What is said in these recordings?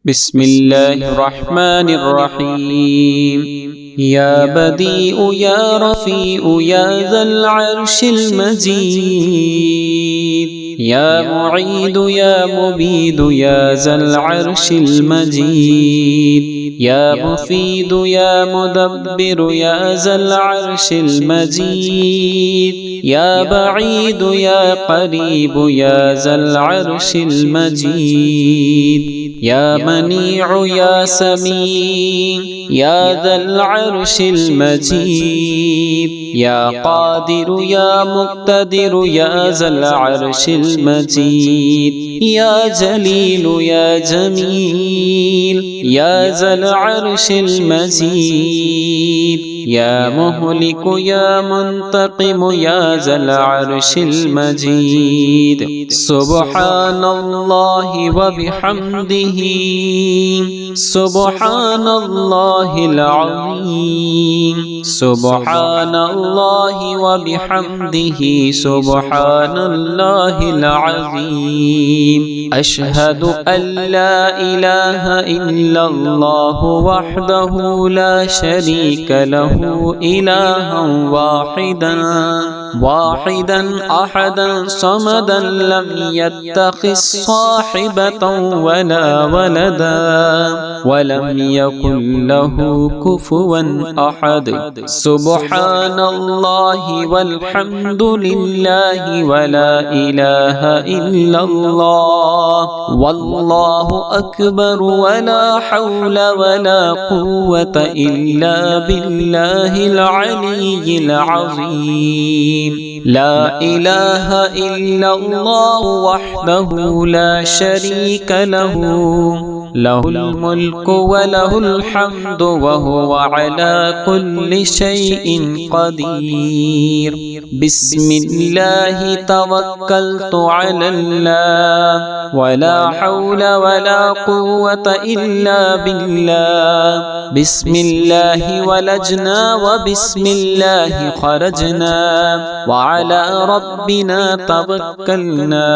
بسم الله الرحمن الرحيم. يا بديء يا رفيع يا ذا العرش المجيد، يا معيد يا مبيد يا ذا العرش المجيد، يا مفيد يا مدبر يا ذا العرش المجيد، يا بعيد يا قريب يا ذا العرش المجيد، يا منيع يا سميع يا ذا العرش المجيد، يا قادر يا مقتدر يا ذا العرش المجيد، يا جليل يا جميل يا ذا العرش المجيد، يا مهلك يا منتقم يا ذا العرش المجيد. سبحان الله وبحمده سبحان الله العظيم، سبحان الله وبحمده سبحان الله العظيم. أشهد أن لا إله إلا الله وحده لا شريك له إلها واحدا أحدا صمدا لم يتخذ صاحبة ولا ولدا ولم يكن له كفوا أحد. سبحان الله والحمد لله ولا إله إلا الله والله أكبر ولا حول ولا قوة إلا بالله العلي العظيم. لا إله إلا الله وحده لا شريك له، له الملك وله الحمد وهو على كل شيء قدير. بسم الله توكلت على الله ولا حول ولا قوة إلا بالله. بسم الله ولجنا وبسم الله خرجنا وعلى ربنا توكلنا.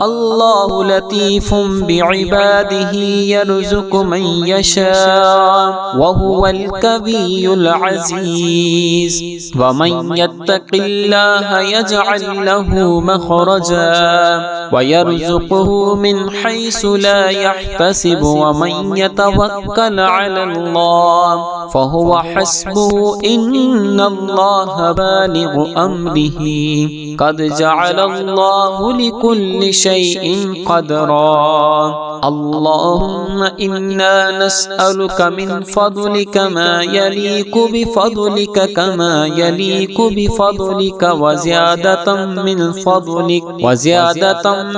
الله لطيف بعباده يرزق من يشاء وهو القوي العزيز. ومن يتق الله يجعل له مخرجا ويرزقه من حيث لا يحتسب. ومن يتوكل على الله فهو حسبه إن الله بالغ أمره قد جعل الله لكل شيء قدرا. اللهم إنا نسألك من فضلك ما يليق بفضلك كما يليق بفضلك وزيادة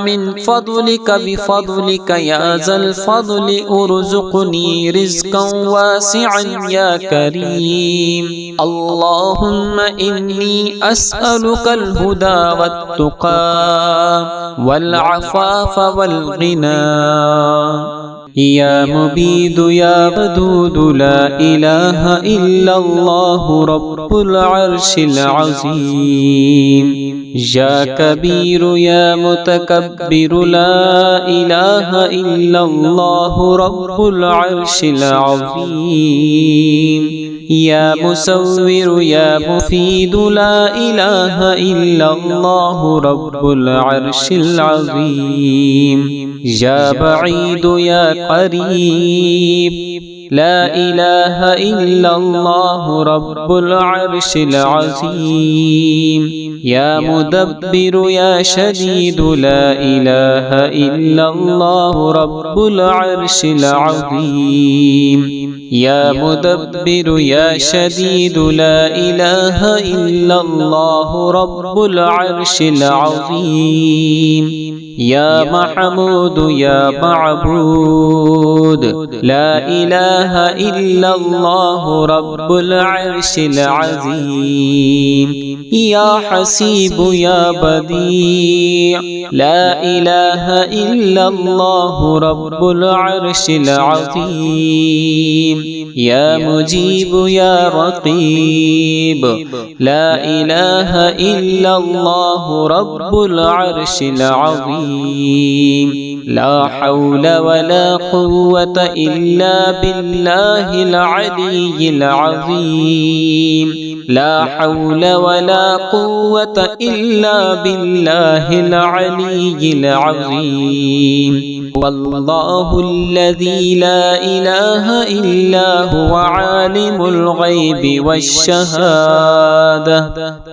من فضلك بفضلك يا ذا الفضل. ارزقني رزقا واسعا يا كريم. اللهم إني أسألك الهدى والتقى والعفاف والغنى. يا مبيد يا ودود لا إله إلا الله رب العرش العظيم. يا كبير يا متكبر لا إله إلا الله رب العرش العظيم. يا مصور يا مفيد لا إله إلا الله رب العرش العظيم. يا بعيد يا قريب لا إله إلا الله رب العرش العظيم. يا مدبر يا شديد لا إله إلا الله رب العرش العظيم. يا مدبر يا شديد لا إله إلا الله رب العرش العظيم. يا محمود يا معبود لا إله إلا الله رب العرش العظيم. يا حسيب يا بديع لا إله إلا الله رب العرش العظيم. يا مجيب يا رقيب لا إله إلا الله رب العرش العظيم. لا حول ولا قوة إلا بالله العلي العظيم لا حول ولا قوة إلا بالله العلي العظيم والله الذي لا إله إلا هو عالم الغيب والشهادة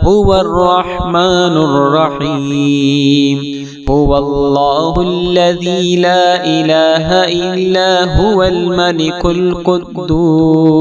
هو الرحمن الرحيم هو الله الذي لا إله إلا هو الملك القدوس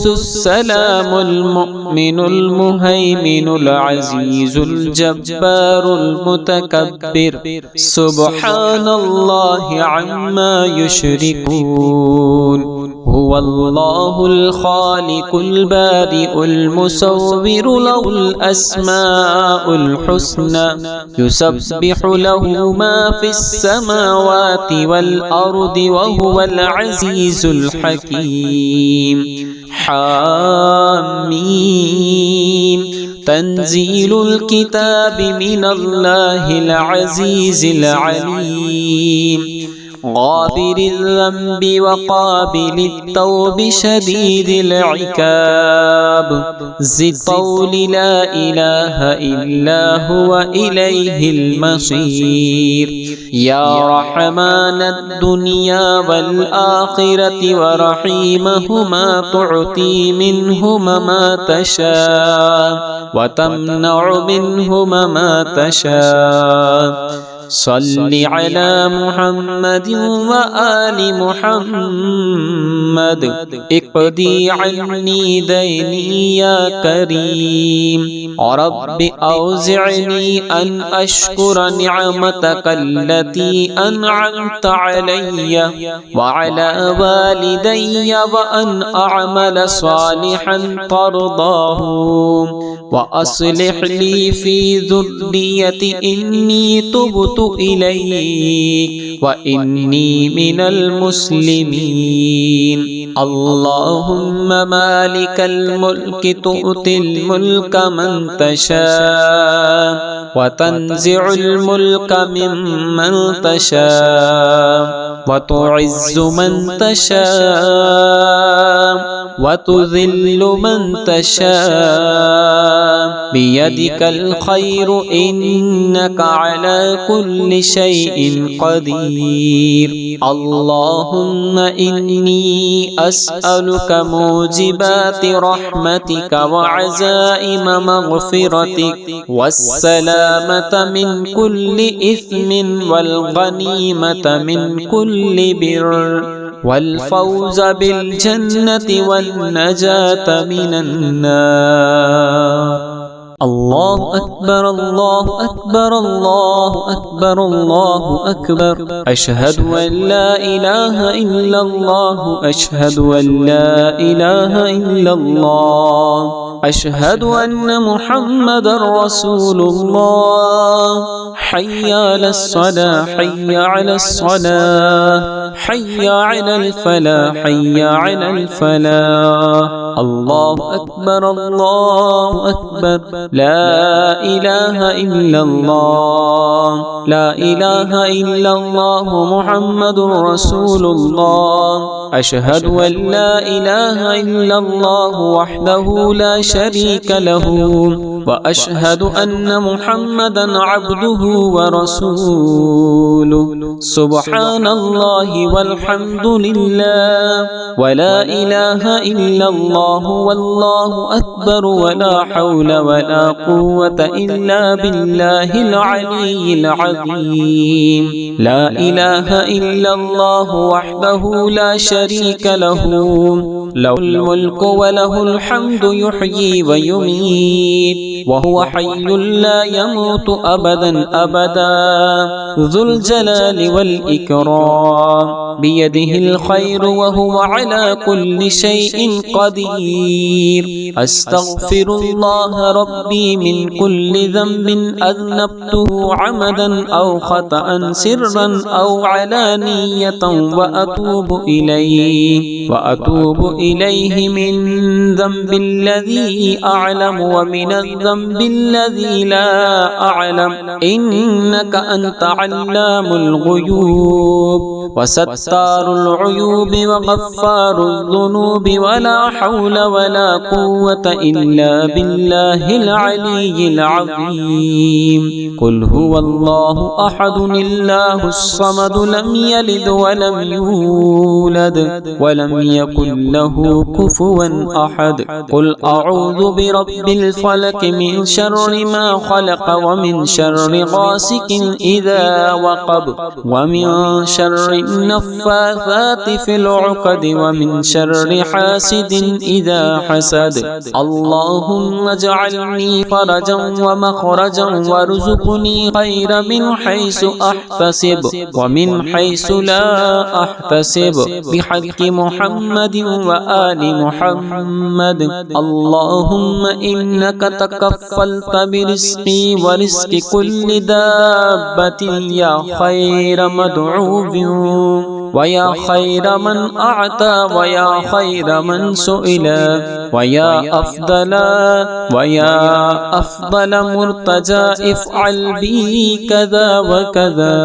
السلام المؤمن المهيمن العزيز الجبار المتكبر سبحان الله عما يشركون هو الله الخالق البارئ المصور له الأسماء الحسنى يسبح له ما في السماوات والأرض وهو العزيز الحكيم حاميم تنزيل الكتاب من الله العزيز العليم غافر الذنب وقابل التوب شديد العقاب ذي الطول لا إله إلا هو إليه المصير يا رحمن الدنيا والآخرة ورحيمهما تعطي منهما ما تشاء وتمنع منهما ما تشاء صل على محمد وآل محمد اقضي عني ديني يا كريم رب أوزعني أن أشكر نعمتك التي أنعمت علي وعلى والدي وأن أعمل صالحا ترضاه وأصلح لي في ذريتي إني تبت إليك وإني من المسلمين اللهم مالك الملك تؤتي الملك من تشاء وتنزع الملك ممن تشاء وتعز من تشاء وتذل من تشاء بيدك الخير إنك على كل شيء قدير اللهم إني أسألك موجبات رحمتك وعزائم مغفرتك والسلامة من كل إثم والغنيمة من كل بر والفوز بالجنة والنجاة من النار الله أكبر الله أكبر الله أكبر الله أكبر أشهد أن لا إله إلا الله أشهد أن لا إله إلا الله أشهد أن محمد رسول الله حي على الصلاة حي على الصلاة حي على الفلاح حي على الفلاح الله أكبر الله أكبر لا إله إلا الله لا إله إلا الله محمد رسول الله أشهد أن لا إله إلا الله وحده لا شريك له وأشهد أن محمدا عبده ورسوله سبحان الله والحمد لله ولا إله إلا الله والله أكبر ولا حول ولا قوة إلا بالله العلي العظيم لا إله إلا الله وحده لا شريك له له الملك وله الحمد يحيي ويميت وهو حي لا يموت أبدا أبدا ذو الجلال والإكرام بيده الخير وهو على كل شيء قدير أستغفر الله ربي من كل ذنب أذنبته عمدا أو خطأ سرا أو علانية وأتوب إليه من ذنب الذي أعلم ومن الذنب الذي لا أعلم إنك أنت علام الغيوب وستار العيوب وغفار الذنوب ولا حول ولا قوة إلا بالله العلي العظيم قل هو الله أحد الله الصمد لم يلد ولم يولد ولم يكن له كفوا أحد قل أعوذ برب الفلك من شر ما خلق ومن شر غاسق إذا وقب ومن شر النفاثات في العقد ومن شر حاسد إذا حسد اللهم اجعلني فرجا ومخرجا وارزقني خير من حيث أحتسب ومن حيث لا أحتسب بحق محمد وآل محمد اللهم إنك تكفلت برزقي ورزق كل دابة يا خير مدعو ويا خير من أعطى ويا خير من سئل ويا أفضل مرتجى افعل بي كذا وكذا